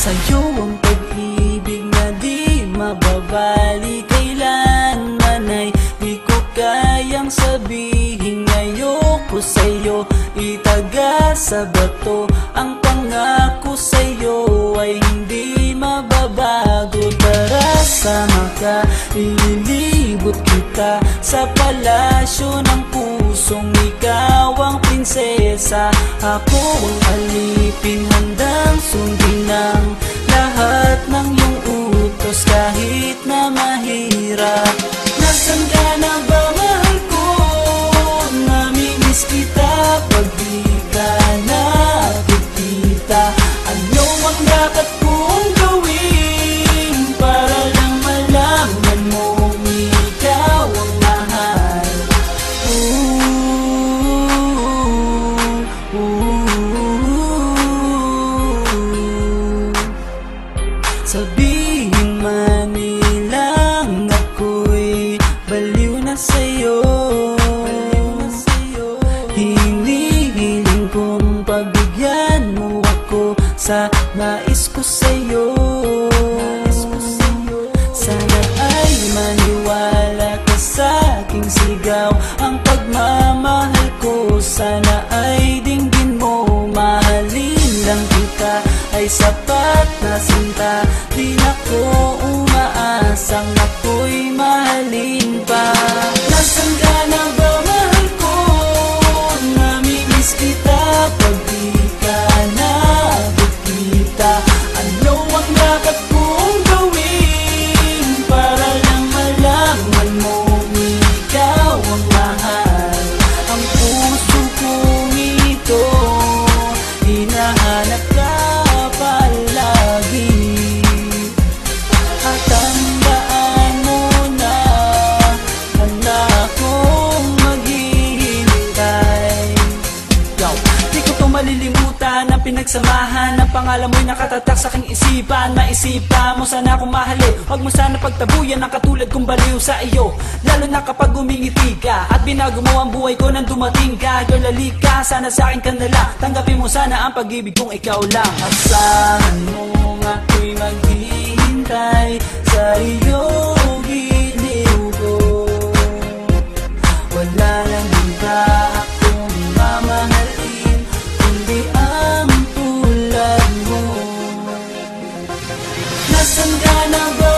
Sa'yo ang pag-ibig na di mababali, kailanman ay di ko kayang sabihin. Ayoko sa'yo itaga sa bato, ang pangako sa'yo ay hindi mababago. Tara sama ka, ililibot kita sa palasyo ng pusong ikaw ang prinsesa. Ako ang alipin, handang sundin ng lahat ng iyong utos kahit na mahirap. Nasaan ka na ba, mahal ko? Namimiss kita pag di ka nakikita. Ano ang dapat kong gawin para lang malaman mong ikaw ang mahal? Sabihin man nilang ako'y baliw na sa'yo, hinihiling kong pagbigyan mo ako sa nais ko sa'yo. Sana ay maniwala ka sa aking sigaw, ang pagmamahal ko sana ay dinggin mo. Mahalin lang kita ay sapat na sinta, di na ko umaasang ako'y mahalin pa. Nasaan ka na ba, mahal ko? Namimiss kita pag di ka nakikita. Ano ang dapat kong gawin para lang malaman mo ikaw ang mahal? Ang puso kong ito hinahanap ka palagi, at tandaan mo na handa akong maghihintay. Di ko to malilimutan ang pinagsamahan, ang pangalan mo'y nakatatak sa aking isipan. Maisipan mo sana akong mahalin, huwag mo sana pagtabuyan ang katulad kong baliw sa iyo. Lalo na kapag umingiti ka at binago mo ang buhay ko nang dumating ka. Girl, halika, sana sa akin ka na lang, tanggapin mo sana ang pag-ibig kong ikaw lang. Asahan mo ako'y maghihintay sa iyong giliw ko. Wala lang iba akong mamahalin kundi ang tulad mo. Nasaan ka na ba,